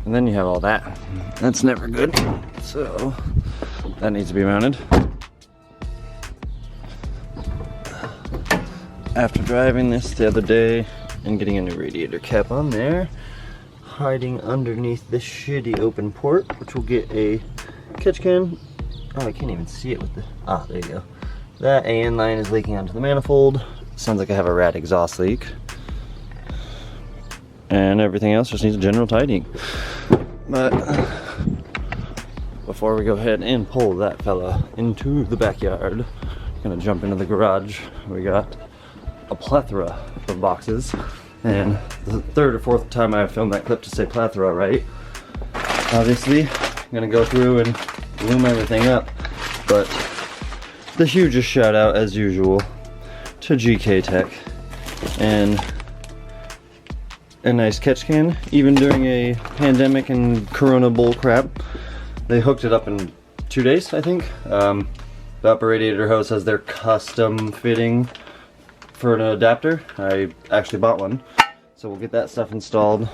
And then you have all that. That's never good. So that needs to be mounted. After driving this the other day and getting a new radiator cap on there, hiding underneath this shitty open port, which will get a catch can. Oh, I can't even see it with the, there you go. That AN line is leaking onto the manifold. Sounds like I have a rat exhaust leak. And everything else just needs a general tidying. But before we go ahead and pull that fella into the backyard, I'm gonna jump into the garage. We got a plethora of boxes. And the third or fourth time I filmed that clip to say plethora right. Obviously, I'm gonna go through and loom everything up. But the hugest shout out, as usual, to GK Tech and a nice catch can. Even during a pandemic and corona bull crap, they hooked it up in 2 days, I think. The upper radiator hose has their custom fitting for an adapter. I actually bought one, so we'll get that stuff installed.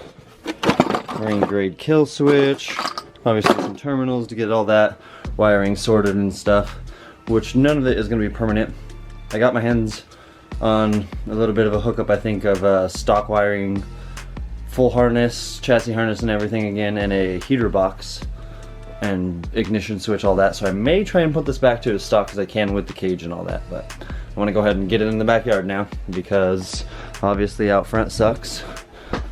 Marine grade kill switch, obviously some terminals to get all that wiring sorted and stuff, which none of it is going to be permanent. I got my hands on a little bit of a hookup, I think, of stock wiring, full harness, chassis harness and everything again, and a heater box and ignition switch, all that. So I may try and put this back to stock as I can with the cage and all that, but I want to go ahead and get it in the backyard now because obviously out front sucks.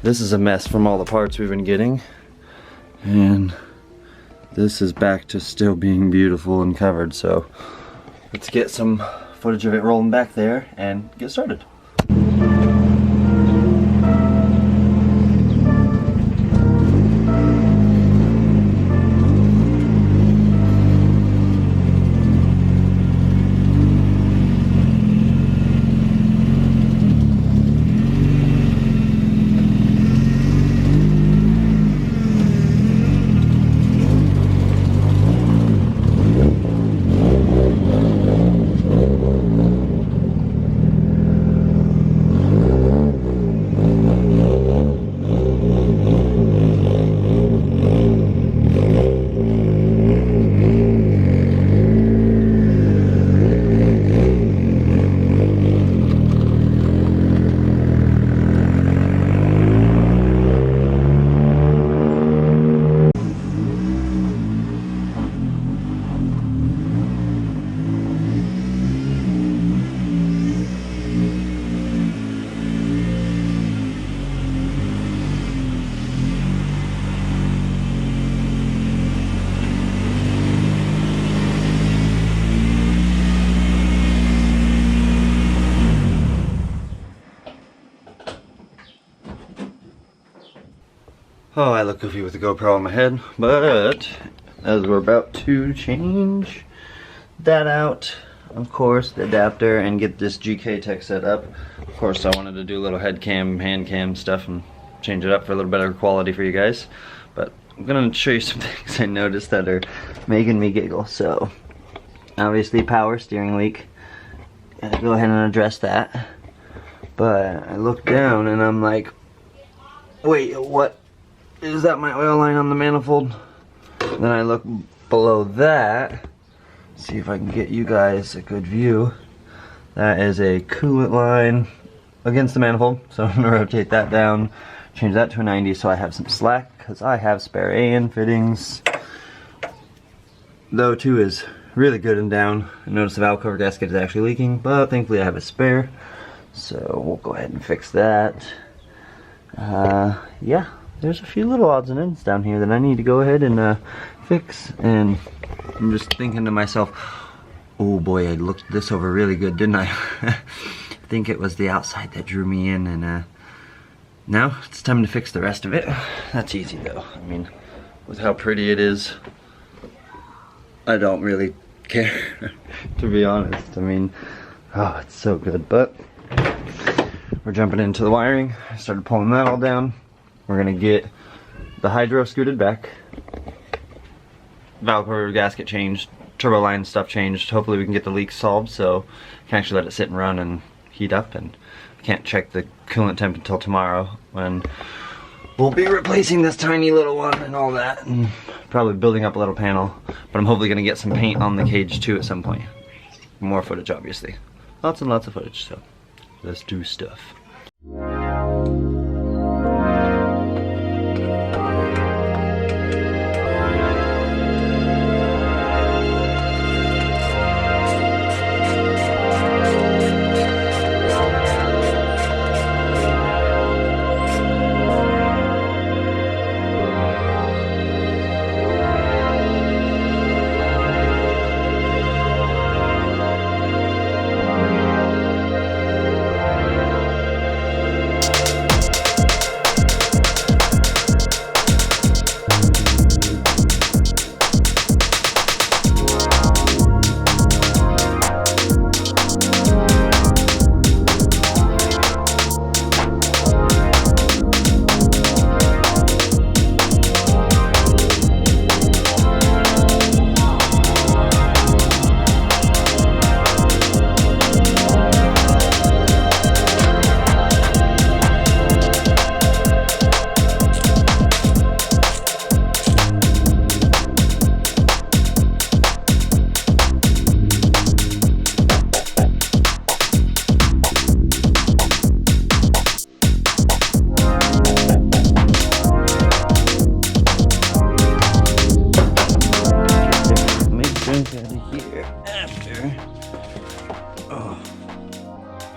This is a mess from all the parts we've been getting, and this is back to still being beautiful and covered. So let's get some footage of it rolling back there and get started. Oh, I look goofy with the GoPro on my head, but as we're about to change that out, of course, the adapter, and get this GK Tech set up, of course I wanted to do a little head cam, hand cam stuff and change it up for a little better quality for you guys. But I'm gonna show you some things I noticed that are making me giggle. So, obviously power steering leak. Gotta go ahead and address that. But I look down and I'm like, wait, what? Is that my oil line on the manifold? Then I look below that, see if I can get you guys a good view. That is a coolant line against the manifold, so I'm gonna rotate that down, change that to a 90 so I have some slack, because I have spare AN fittings. The O2 is really good and down. I noticed the valve cover gasket is actually leaking, but thankfully I have a spare, so we'll go ahead and fix that. Yeah. There's a few little odds and ends down here that I need to go ahead and fix, and I'm just thinking to myself, oh boy, I looked this over really good, didn't I? I think it was the outside that drew me in, and now it's time to fix the rest of it. That's easy though. I mean, with how pretty it is, I don't really care, to be honest. I mean, oh, it's so good. But we're jumping into the wiring. I started pulling that all down. We're gonna get the hydro scooted back, valve cover gasket changed, turbo line stuff changed. Hopefully we can get the leak solved so I can actually let it sit and run and heat up, and I can't check the coolant temp until tomorrow when we'll be replacing this tiny little one and all that, and probably building up a little panel, but I'm hopefully gonna get some paint on the cage too at some point. More footage, obviously. Lots and lots of footage, so let's do stuff.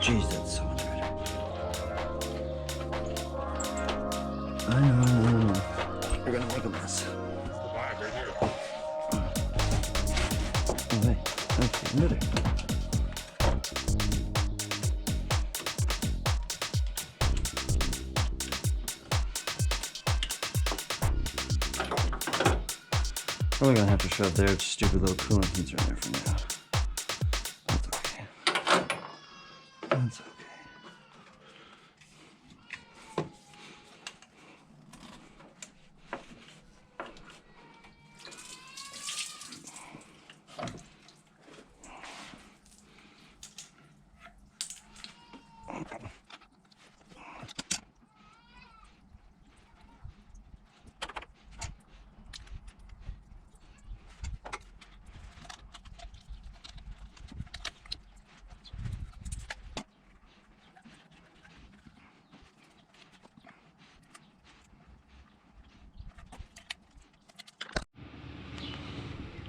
Jeez, that's so much better. I know. We're gonna make a mess. Okay, that's getting better. Probably gonna have to shove their stupid little coolant heater in there for now. That's okay. That's okay.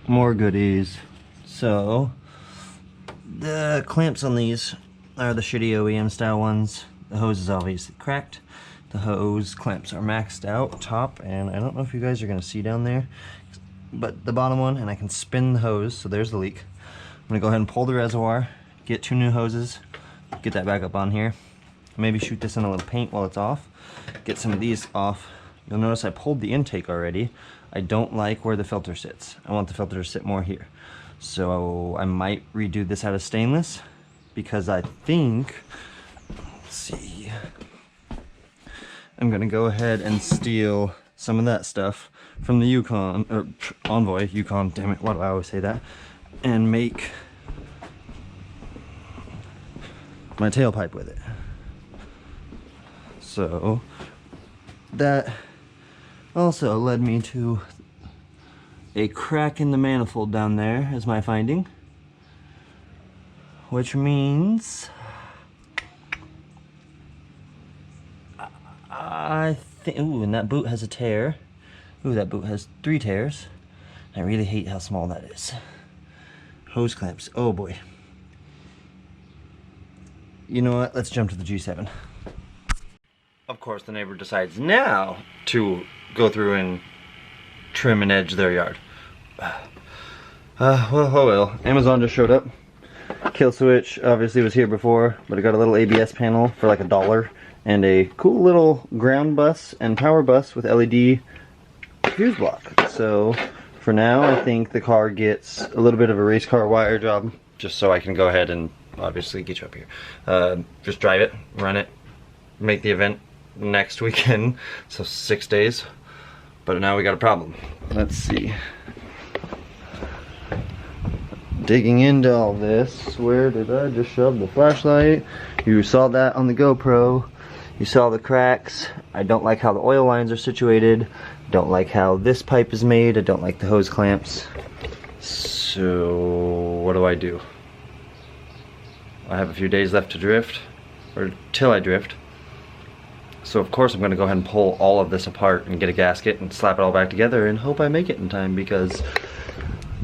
More goodies. So the clamps on these are the shitty OEM style ones. The hose is obviously cracked. The hose clamps are maxed out top, and I don't know if you guys are gonna see down there, but the bottom one, and I can spin the hose, so there's the leak. I'm gonna go ahead and pull the reservoir, get 2 new hoses, get that back up on here, maybe shoot this in a little paint while it's off, get some of these off. You'll notice I pulled the intake already. I don't like where the filter sits. I want the filter to sit more here. So I might redo this out of stainless because I think, let's see, I'm gonna go ahead and steal some of that stuff from the Yukon, or Envoy, Yukon, damn it, why do I always say that? And make my tailpipe with it. So that also led me to a crack in the manifold down there as my finding, which means I think, ooh, and that boot has a tear. Ooh, that boot has 3 tears. I really hate how small that is. Hose clamps, oh boy. You know what, let's jump to the G7. Of course, the neighbor decides now to go through and trim and edge their yard. Well, oh well. Amazon just showed up. Kill switch obviously was here before, but I got a little ABS panel for like $1 and a cool little ground bus and power bus with LED fuse block. So for now, I think the car gets a little bit of a race car wire job, just so I can go ahead and obviously get you up here. Just drive it, run it, make the event next weekend, so 6 days. But now we got a problem. Let's see. Digging into all this, where did I just shove the flashlight? You saw that on the GoPro. You saw the cracks. I don't like how the oil lines are situated. Don't like how this pipe is made. I don't like the hose clamps. So what do? I have a few days left to drift, or till I drift. So of course I'm going to go ahead and pull all of this apart and get a gasket and slap it all back together and hope I make it in time, because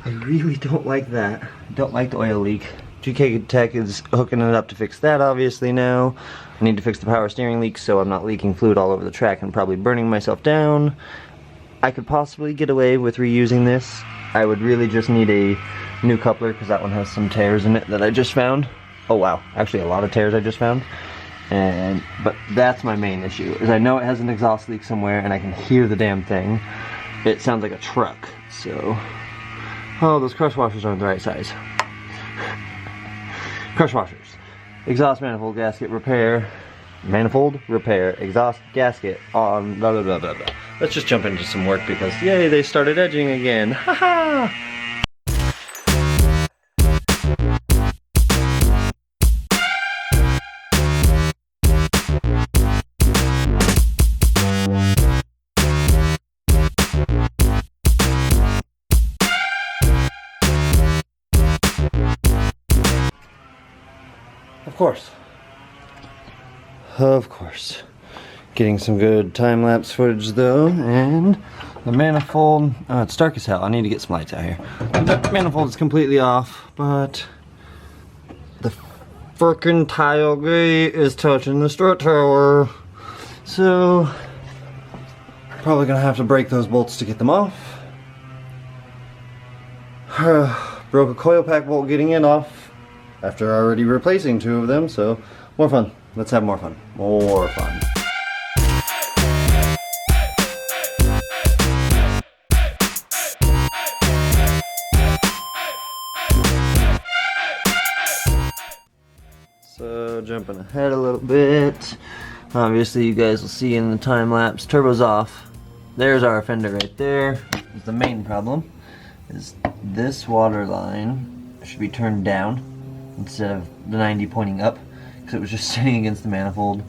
I really don't like that. I don't like the oil leak. GK Tech is hooking it up to fix that obviously now. I need to fix the power steering leak so I'm not leaking fluid all over the track and probably burning myself down. I could possibly get away with reusing this. I would really just need a new coupler because that one has some tears in it that I just found. Oh wow, actually a lot of tears I just found. But that's my main issue, is I know it has an exhaust leak somewhere and I can hear the damn thing. It sounds like a truck, so... Oh, those crush washers aren't the right size. Crush washers. Exhaust manifold gasket repair. Manifold repair. Exhaust gasket on blah blah blah blah blah. Let's just jump into some work because yay, they started edging again. Haha! Of course. Getting some good time-lapse footage though, and the manifold, it's dark as hell. I need to get some lights out here. The manifold is completely off, but the frickin' tile gate is touching the strut tower. So, probably gonna have to break those bolts to get them off. Broke a coil pack bolt getting it off after already replacing 2 of them, so more fun. Let's have more fun. More fun. So jumping ahead a little bit. Obviously you guys will see in the time lapse, turbo's off. There's our fender right there. The main problem is this water line should be turned down instead of the 90 pointing up, because it was just sitting against the manifold.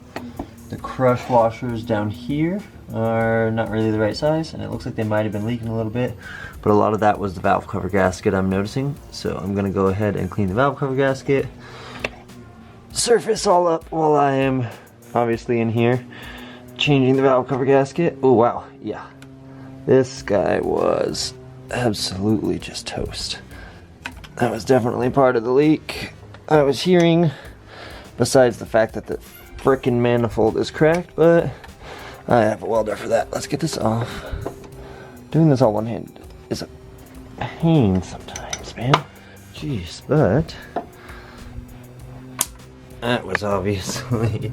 The crush washers down here are not really the right size, and it looks like they might have been leaking a little bit, but a lot of that was the valve cover gasket I'm noticing. So I'm gonna go ahead and clean the valve cover gasket, surface all up while I am obviously in here changing the valve cover gasket. Oh wow, yeah, this guy was absolutely just toast. That was definitely part of the leak I was hearing, besides the fact that the frickin' manifold is cracked, but I have a welder for that. Let's get this off. Doing this all one-handed is a pain sometimes, man. Jeez, but that was obviously...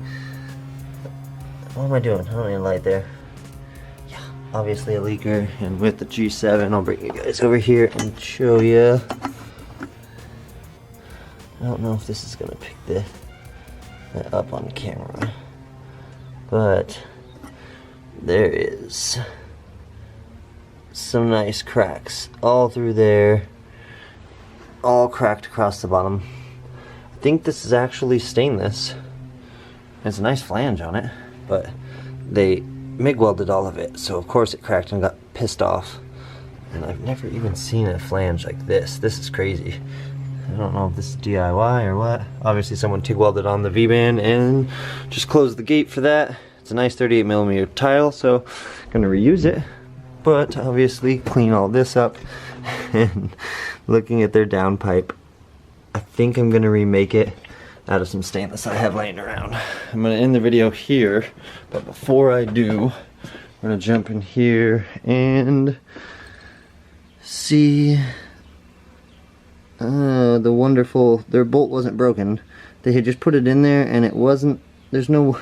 What am I doing? I don't need a light there. Yeah, obviously a leaker, and with the G7, I'll bring you guys over here and show you. I don't know if this is gonna pick that up on camera, but there is some nice cracks all through there, all cracked across the bottom. I think this is actually stainless. It's a nice flange on it, but they MIG welded all of it, so of course it cracked and got pissed off. And I've never even seen a flange like this. This is crazy. I don't know if this is DIY or what. Obviously someone TIG welded on the V-band and just closed the gate for that. It's a nice 38mm tile, so I'm gonna reuse it, but obviously clean all this up. And looking at their downpipe, I think I'm gonna remake it out of some stainless I have laying around. I'm gonna end the video here, but before I do, I'm gonna jump in here and see the wonderful, their bolt wasn't broken. They had just put it in there and it wasn't, there's no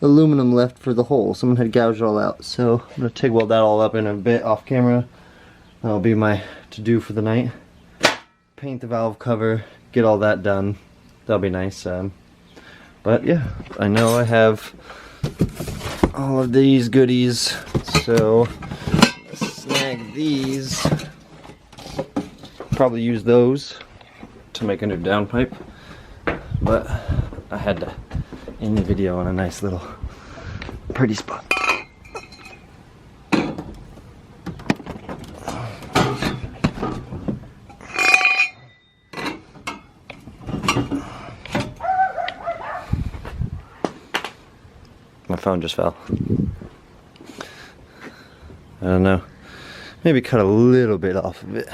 aluminum left for the hole. Someone had gouged it all out. So I'm gonna TIG weld that all up in a bit off camera. That'll be my to-do for the night. Paint the valve cover, get all that done. That'll be nice. But yeah, I know I have all of these goodies, so let's snag these. Probably use those to make a new downpipe, but I had to end the video on a nice little pretty spot. My phone just fell. I don't know. Maybe cut a little bit off of it.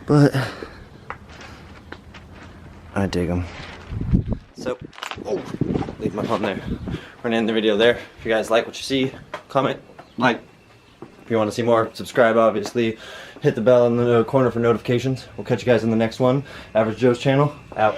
But I dig them. So, leave my phone there. We're gonna end the video there. If you guys like what you see, comment, like. If you want to see more, subscribe obviously. Hit the bell in the corner for notifications. We'll catch you guys in the next one. Average Joe's channel, out.